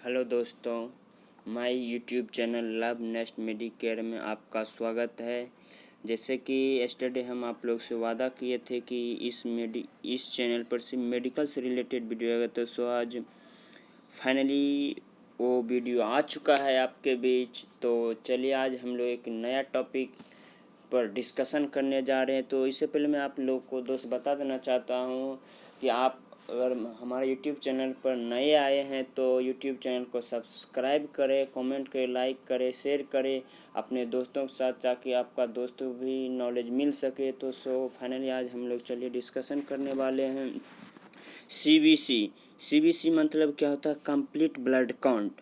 Hello दोस्तों, my YouTube channel love nest Medicare में आपका स्वागत है। जैसे कि यस्टरडे हम आप लोग से वादा किए थे कि इस चैनल पर सिर्फ मेडिकल से रिलेटेड वीडियो आएगा, तो सो आज फाइनली वो वीडियो आ चुका है आपके बीच। तो चलिए आज हम लोग एक नया टॉपिक पर डिस्कशन करने जा रहे हैं। तो इससे पहले मैं आप लोग को दोस्त बता देना चाहता हूँ कि आप अगर हमारे YouTube चैनल पर नए आए हैं तो YouTube चैनल को सब्सक्राइब करें, कमेंट करें, लाइक करें, शेयर करें अपने दोस्तों के साथ, ताकि आपका दोस्तों को भी नॉलेज मिल सके। तो फाइनली आज हम लोग चलिए डिस्कशन करने वाले हैं CBC मतलब क्या होता है? Complete blood count.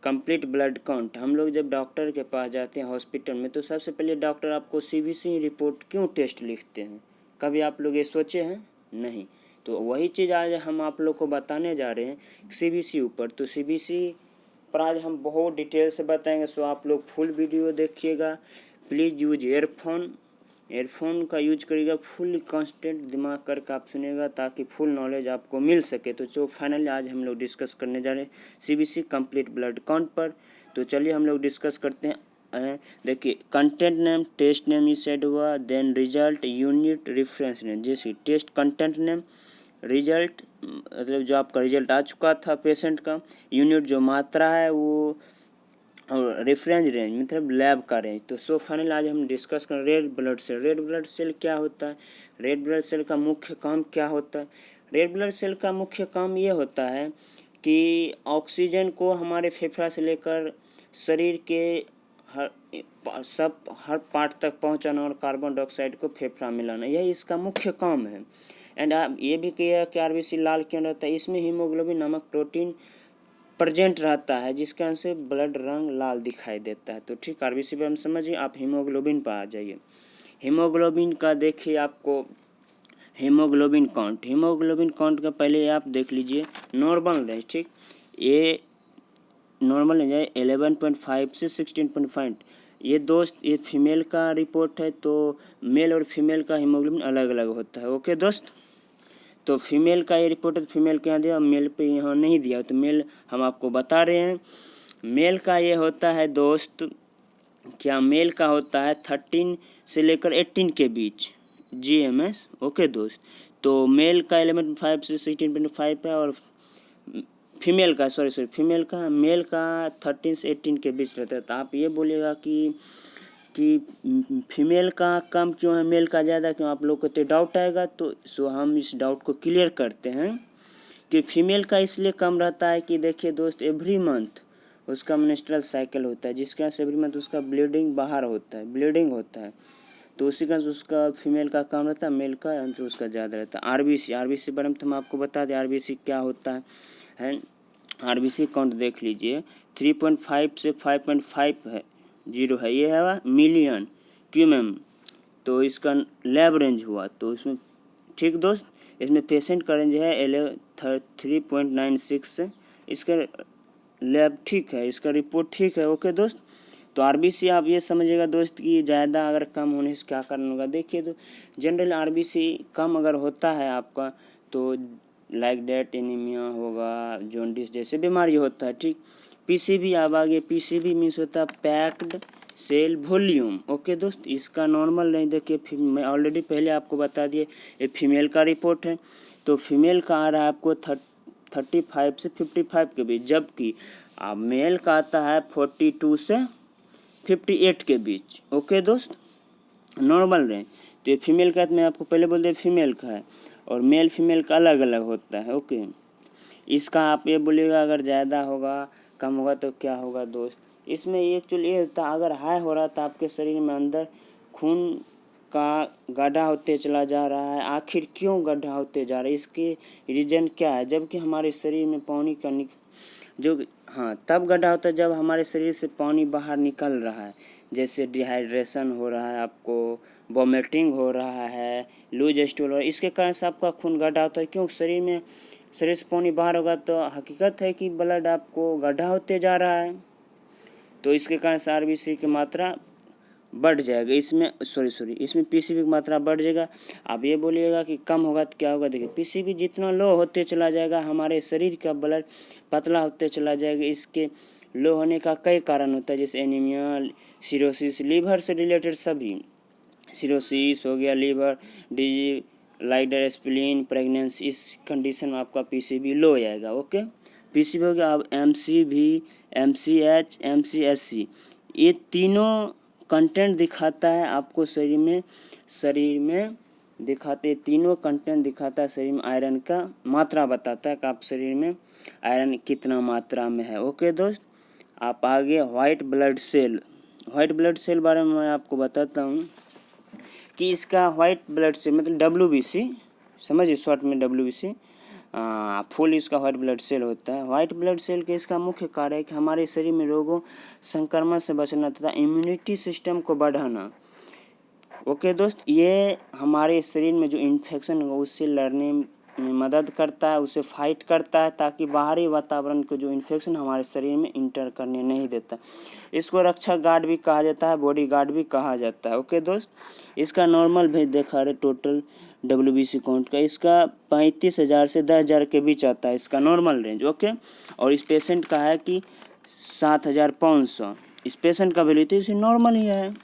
Complete blood count हम लोग जब डॉक्टर के पास जाते हैं हॉस्पिटल में, तो सबसे पहले डॉक्टर आपको CBC रिपोर्ट क्यों टेस्ट लिखते हैं? कभी आप लोग ये सोचे हैं? नहीं। तो वही चीज़ आज हम आप लोग को बताने जा रहे हैं CBC ऊपर। तो CBC पर आज हम बहुत डिटेल से बताएंगे, सो आप लोग फुल वीडियो देखिएगा। प्लीज़ यूज एयरफोन का यूज करिएगा, फुल कॉन्सेंट्रेट दिमाग करके आप सुनिएगा, ताकि फुल नॉलेज आपको मिल सके। तो जो फाइनली आज हम लोग डिस्कस करने जा रहे हैं CBC कंप्लीट ब्लड काउंट पर। तो चलिए हम लोग डिस्कस करते हैं। देखिए, कंटेंट नेम, टेस्ट नेम ये सेट हुआ, then result, unit, reference name. जैसे टेस्ट कंटेंट नेम, रिजल्ट मतलब जो आपका रिजल्ट आ चुका था पेशेंट का, यूनिट जो मात्रा है वो, और रेफरेंस रेंज मतलब लैब का रेंज। तो फाइनल आज हम डिस्कस करें red blood cell. Red blood cell क्या होता है? रेड ब्लड सेल का मुख्य काम क्या होता है? रेड ब्लड सेल का मुख्य काम ये होता है कि ऑक्सीजन को हमारे फेफड़ा से लेकर शरीर के हर पार्ट तक पहुंचाना और कार्बन डाइऑक्साइड को फेफड़ा में लाना, यही इसका मुख्य काम है। एंड आप ये भी किया कि RBC लाल क्यों रहता है? इसमें हीमोग्लोबिन नामक प्रोटीन प्रेजेंट रहता है, जिसके कारण से ब्लड रंग लाल दिखाई देता है। तो ठीक, RBC पे हम समझिए। आप हीमोग्लोबिन पर आ जाइए। हीमोग्लोबिन का देखिए आपको हीमोग्लोबिन काउंट का पहले आप देख लीजिए नॉर्मल रेंज। ठीक, ये नॉर्मल रेंज है 11.5 से 16.5। ये दोस्त ये फीमेल का रिपोर्ट है, तो मेल और फीमेल का हीमोग्लोबिन अलग अलग होता है। ओके दोस्त, तो फीमेल का ये रिपोर्ट है, फीमेल के यहाँ दिया, मेल पे यहाँ नहीं दिया। तो मेल हम आपको बता रहे हैं। मेल का ये होता है दोस्त, क्या मेल का होता है 13 से लेकर 18 के बीच GMS। ओके दोस्त, तो मेल का 11.5 से 16.5 है, और फीमेल का फीमेल का मेल का 13 से 18 के बीच रहता है। तो आप ये बोलिएगा कि फीमेल का कम क्यों है, मेल का ज़्यादा क्यों? आप लोग को तो डाउट आएगा। तो हम इस डाउट को क्लियर करते हैं कि फीमेल का इसलिए कम रहता है कि देखिए दोस्त, एवरी मंथ उसका मेंस्ट्रुअल साइकिल होता है, जिसके वजह से एवरी मंथ उसका ब्लीडिंग होता है। तो उसी कारण उसका फीमेल का कम रहता है, मेल का तो उसका ज़्यादा रहता है। RBC बारे में तो हम आपको बता दें RBC क्या होता है। RBC काउंट देख लीजिए, 3.5 से 5.5 है, 0 है, ये है मिलियन क्यूएम। तो इसका लैब रेंज हुआ, तो इसमें ठीक दोस्त, इसमें पेशेंट का रेंज है 3.96 से। इसका लैब ठीक है, इसका रिपोर्ट ठीक है। ओके दोस्त, तो RBC आप ये समझिएगा दोस्त कि ज़्यादा अगर कम होने से क्या कारण होगा। देखिए, तो जनरल RBC कम अगर होता है आपका, तो लाइक डेट एनीमिया होगा, जॉन्डिस जैसे बीमारी होता है। ठीक, PCV अब आगे, PCV मीन्स होता है पैक्ड सेल वॉल्यूम। ओके दोस्त, इसका नॉर्मल नहीं। देखिए, मैं ऑलरेडी पहले आपको बता दिए, ये फीमेल का रिपोर्ट है। तो फीमेल का आ रहा है आपको 35 से 55 के बीच, जबकि मेल का आता है 42 से 58 के बीच। ओके दोस्त, नॉर्मल रेंज। तो ये फीमेल का, मैं आपको पहले बोल दिया फीमेल का है, और मेल फीमेल का अलग अलग होता है। ओके, इसका आप ये बोलिएगा अगर ज़्यादा होगा कम होगा तो क्या होगा दोस्त? इसमें एक्चुअली ये होता है, अगर हाई हो रहा तो आपके शरीर में अंदर खून का गड्ढा होते चला जा रहा है। आखिर क्यों गड्ढा होते जा रहा है, इसके रीज़न क्या है? जबकि हमारे शरीर में पानी का तब गड्ढा होता है जब हमारे शरीर से पानी बाहर निकल रहा है, जैसे डिहाइड्रेशन हो रहा है, आपको वॉमिटिंग हो रहा है, लूज स्टूल हो रहा है। इसके कारण से आपका खून गड्ढा होता है। क्यों? शरीर से पानी बाहर होगा तो हकीकत है कि ब्लड आपको गड्ढा होते जा रहा है। तो इसके कारण से RBC की मात्रा बढ़ जाएगा, इसमें इसमें पीसीबी की मात्रा बढ़ जाएगा। आप ये बोलिएगा कि कम होगा तो क्या होगा, देखिए पीसीबी जितना लो होते चला जाएगा हमारे शरीर का ब्लड पतला होते चला जाएगा। इसके लो होने का कई कारण होता है, जैसे एनीमिया, सिरोसिस, लीवर से रिलेटेड सभी, सिरोसिस हो गया, लीवर डिजीज, लाइडर स्प्लीन, प्रेगनेंसी, इस कंडीशन में आपका पीसीबी लो आएगा। ओके, पीसीबी हो गया। अब एमसीवी, एमसीएच, एमसीएससी, ये तीनों कंटेंट दिखाता है आपको शरीर में दिखाते, तीनों कंटेंट दिखाता है शरीर में आयरन का मात्रा बताता है कि आप शरीर में आयरन कितना मात्रा में है। ओके दोस्त, आप आगे वाइट ब्लड सेल बारे में मैं आपको बताता हूँ कि इसका वाइट ब्लड सेल मतलब WBC, समझिए शॉर्ट में WBC, फुल इसका वाइट ब्लड सेल होता है। वाइट ब्लड सेल के इसका मुख्य कार्य है कि हमारे शरीर में रोगों संक्रमण से बचना तथा इम्यूनिटी सिस्टम को बढ़ाना। ओके दोस्त, ये हमारे शरीर में जो इन्फेक्शन होगा उससे लड़ने में मदद करता है, उसे फाइट करता है, ताकि बाहरी वातावरण को जो इन्फेक्शन हमारे शरीर में इंटर करने नहीं देता। इसको रक्षा गार्ड भी कहा जाता है, बॉडी गार्ड भी कहा जाता है। ओके दोस्त, इसका नॉर्मल भेज देखा रहे टोटल WBC काउंट का, इसका 35,000 से 10,000 के बीच आता है इसका नॉर्मल रेंज। ओके, और इस पेशेंट का है कि 7,500 इस पेशेंट का वैल्यू, तो इसे नॉर्मल ही है,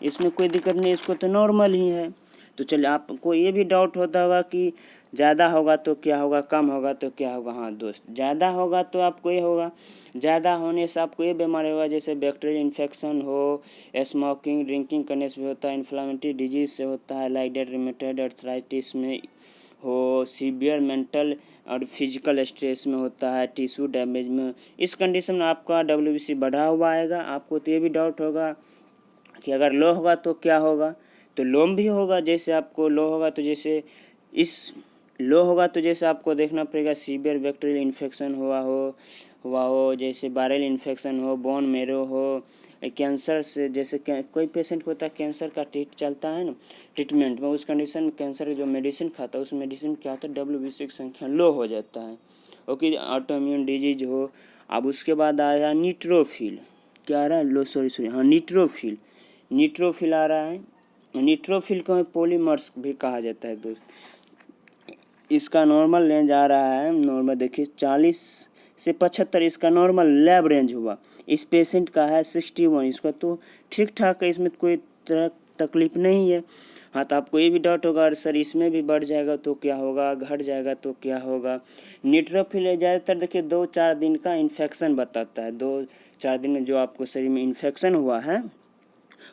इसमें कोई दिक्कत नहीं, इसको तो नॉर्मल ही है। तो चलिए, आपको ये भी डाउट होता होगा कि ज़्यादा होगा तो क्या होगा, कम होगा तो क्या होगा। हाँ दोस्त, ज़्यादा होगा तो आपको ये होगा, ज़्यादा होने से आपको ये बीमारी होगा, जैसे बैक्टीरियल इन्फेक्शन हो, स्मोकिंग ड्रिंकिंग करने से भी होता है, इन्फ्लामेटरी डिजीज से होता है, लाइक डेट रिमेटेड अर्थराइटिस में हो, सीवियर मेंटल और फिजिकल स्ट्रेस में होता है, टिश्यू डैमेज में, इस कंडीशन में आपका WBC बढ़ा हुआ आएगा। आपको तो ये भी डाउट होगा कि अगर लो होगा तो क्या होगा, तो लो भी होगा। जैसे आपको लो होगा तो जैसे आपको देखना पड़ेगा सीवियर बैक्टीरियल इन्फेक्शन हुआ हो, जैसे वायरल इन्फेक्शन हो, बोन मेरो हो, कैंसर से, जैसे कोई पेशेंट को होता है कैंसर का चलता है ना ट्रीटमेंट में, उस कंडीशन में कैंसर जो मेडिसिन खाता है उस मेडिसिन क्या होता है, WBC की संख्या लो हो जाता है। ओके, ऑटो इम्यून डिजीज हो। अब उसके बाद आया न्यूट्रोफिल, क्या आ रहा है, हाँ न्यूट्रोफिल आ रहा है। न्यूट्रोफिल को पॉलीमर्स भी कहा जाता है दोस्त। इसका नॉर्मल रेंज आ रहा है, नॉर्मल देखिए 40 से 75 इसका नॉर्मल लैब रेंज हुआ। इस पेशेंट का है 61, इसका तो ठीक ठाक है, इसमें कोई तरह तकलीफ नहीं है। हाँ, तो आपको ये भी डाउट होगा सर इसमें भी बढ़ जाएगा तो क्या होगा, घट जाएगा तो क्या होगा। न्यूट्रोफिल ज़्यादातर देखिए 2-4 दिन का इन्फेक्शन बताता है, 2-4 दिन में जो आपको शरीर में इन्फेक्शन हुआ है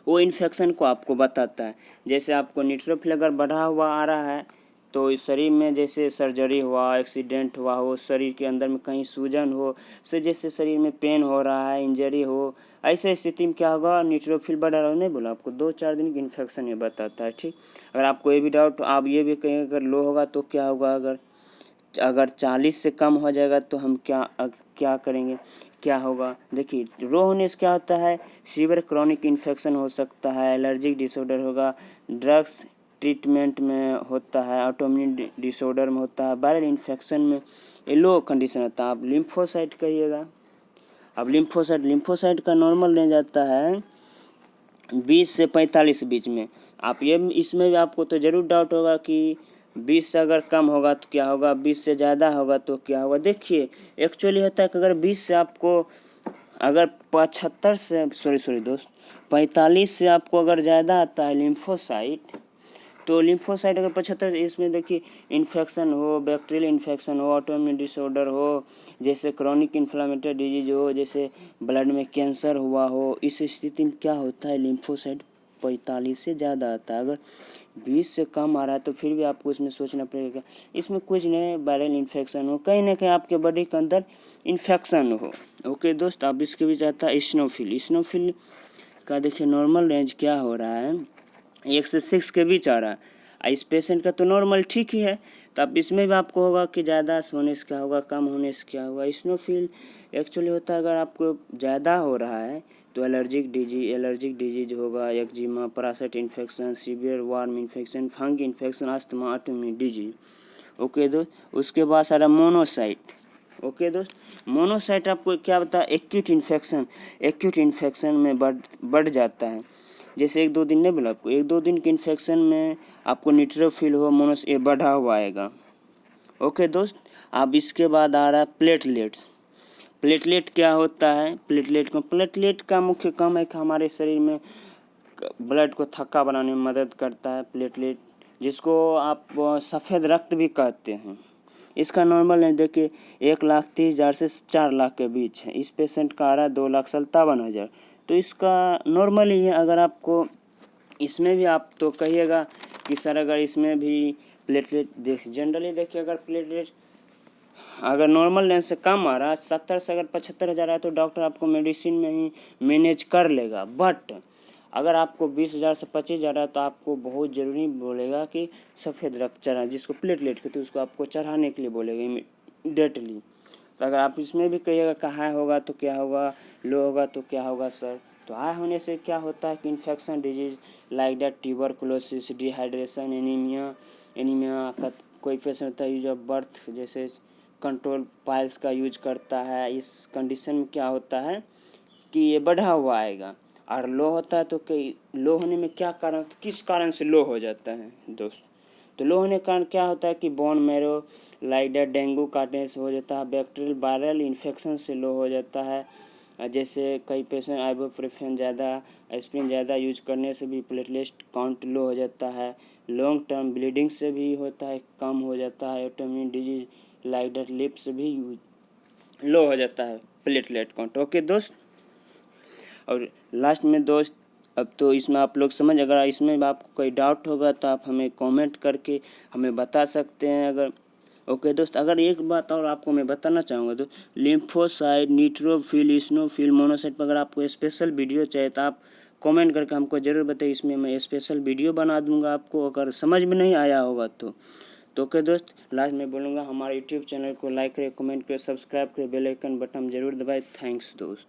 वो इन्फेक्शन को आपको बताता है। जैसे आपको न्यूट्रोफिल अगर बढ़ा हुआ आ रहा है तो इस शरीर में जैसे सर्जरी हुआ, एक्सीडेंट हुआ हो, शरीर के अंदर में कहीं सूजन हो, से जैसे शरीर में पेन हो रहा है, इंजरी हो, ऐसे स्थिति में क्या होगा, न्यूट्रोफिल बढ़ा रहा हो, नहीं बोला आपको 2-4 दिन की इन्फेक्शन ये बताता है। ठीक, अगर आपको ये भी डाउट, आप ये भी कहें अगर लो होगा तो क्या होगा, अगर 40 से कम हो जाएगा तो हम क्या करेंगे, क्या होगा। देखिए, लो होने से क्या होता है, सीवियर क्रॉनिक इन्फेक्शन हो सकता है, एलर्जिक डिसऑर्डर होगा, ड्रग्स ट्रीटमेंट में होता है, ऑटोइम्यून डिसऑर्डर में होता है, वायरल इन्फेक्शन में ये लो कंडीशन होता है। आप लिम्फोसाइट कहिएगा। अब लिम्फोसाइट का नॉर्मल रेंज आता है 20 से 45 बीच में। आप ये इसमें भी आपको तो ज़रूर डाउट होगा कि 20 से अगर कम होगा तो क्या होगा, 20 से ज़्यादा होगा तो क्या होगा। देखिए, एक्चुअली होता है कि अगर 20 से आपको अगर 45 से आपको अगर ज़्यादा आता है लिम्फोसाइट, तो लिम्फोसाइट अगर 75, इसमें देखिए इन्फेक्शन हो, बैक्टीरियल इन्फेक्शन हो, ऑटोइम्यून डिसऑर्डर हो, जैसे क्रॉनिक इन्फ्लामेटरी डिजीज हो, जैसे ब्लड में कैंसर हुआ हो, इस स्थिति में क्या होता है, लिम्फोसाइट 45 से ज़्यादा आता है। अगर 20 से कम आ रहा है तो फिर भी आपको इसमें सोचना पड़ेगा, इसमें कुछ नहीं वायरल इन्फेक्शन हो, कहीं ना कहीं आपके बॉडी के अंदर इन्फेक्शन हो। ओके दोस्त, अब इसके भी आता है स्नोफिल का देखिए नॉर्मल रेंज क्या हो रहा है, 1 से 6 के बीच आ रहा है। इस पेशेंट का तो नॉर्मल ठीक ही है, तो अब इसमें भी आपको होगा कि ज़्यादा होने से क्या होगा, कम होने से क्या होगा। स्नोफिल एक्चुअली होता है अगर आपको ज़्यादा हो रहा है तो एलर्जिक डिजीज होगा, eczema, parasite infection, severe worm infection, fungal infection, asthma, autoimmune disease. Okay दोस्त, उसके बाद सारा मोनोसाइट। ओके दोस्त, मोनोसाइट आपको क्या बता, एक्यूट इन्फेक्शन में बढ़ जाता है। जैसे 1-2 दिन नहीं बोला आपको, 1-2 दिन के इन्फेक्शन में आपको न्यूट्रोफिल हो मोनोस ये बढ़ा हुआ आएगा। ओके दोस्त, अब इसके बाद आ रहा है प्लेटलेट्स। प्लेटलेट क्या होता है? प्लेटलेट का मुख्य काम है कि हमारे शरीर में ब्लड को थक्का बनाने में मदद करता है। प्लेटलेट जिसको आप सफ़ेद रक्त भी कहते हैं। इसका नॉर्मल है देखिए 1,30,000 से 4 लाख के बीच है। इस पेशेंट का आ रहा है 2,57,000। तो इसका नॉर्मल ही है। अगर आपको इसमें भी आप तो कहिएगा कि सर अगर इसमें भी प्लेटलेट जनरली देखिए अगर प्लेटलेट अगर नॉर्मल लेंस से कम आ रहा है 70 से अगर 75,000 है तो डॉक्टर आपको मेडिसिन में ही मैनेज कर लेगा। बट अगर आपको 20,000 से 25,000 है तो आपको बहुत ज़रूरी बोलेगा कि सफ़ेद रक्त चढ़ा जिसको प्लेटलेट कहते हैं उसको आपको चढ़ाने के लिए बोलेगा इमीडिएटली। तो अगर आप इसमें भी कहिएगा कि हाई होगा तो क्या होगा, लो होगा तो क्या होगा सर, तो हाई होने से क्या होता है कि infection disease like that tuberculosis, dehydration, anaemia का कोई पेशेंट होता है यूज ऑफ बर्थ जैसे कंट्रोल पाइल्स का यूज करता है। इस कंडीशन में क्या होता है कि ये बढ़ा हुआ आएगा। और लो होता है तो कई लो होने में क्या कारण, किस कारण से लो हो जाता है दोस्त? तो लो होने के कारण क्या होता है कि bone marrow like that dengue काटने से हो जाता है, बैक्टीरियल वायरल इन्फेक्शन से लो हो जाता है। जैसे कई पेशेंट आइबुप्रोफेन ज़्यादा, एस्पिरिन ज़्यादा यूज करने से भी प्लेटलेट काउंट लो हो जाता है। लॉन्ग टर्म ब्लीडिंग से भी होता है, कम हो जाता है। Autoimmune disease like that lips भी लो हो जाता है प्लेटलेट काउंट। ओके दोस्त, और लास्ट में दोस्त अब तो इसमें आप लोग समझ, अगर इसमें आपको कोई डाउट होगा तो आप हमें कमेंट करके हमें बता सकते हैं। अगर ओके दोस्त, अगर एक बात और आपको मैं बताना चाहूँगा तो लिम्फोसाइट, न्यूट्रोफिल, इस्नोफिल, मोनोसाइट पर अगर आपको स्पेशल वीडियो चाहिए तो आप कमेंट करके हमको ज़रूर बताइए। इसमें मैं स्पेशल वीडियो बना दूंगा आपको, अगर समझ में नहीं आया होगा तो ओके दोस्त, लास्ट में बोलूँगा हमारे यूट्यूब चैनल को लाइक करें, कमेंट करें, सब्सक्राइब करें, बेल आइकन बटन जरूर दबाएं। थैंक्स दोस्त।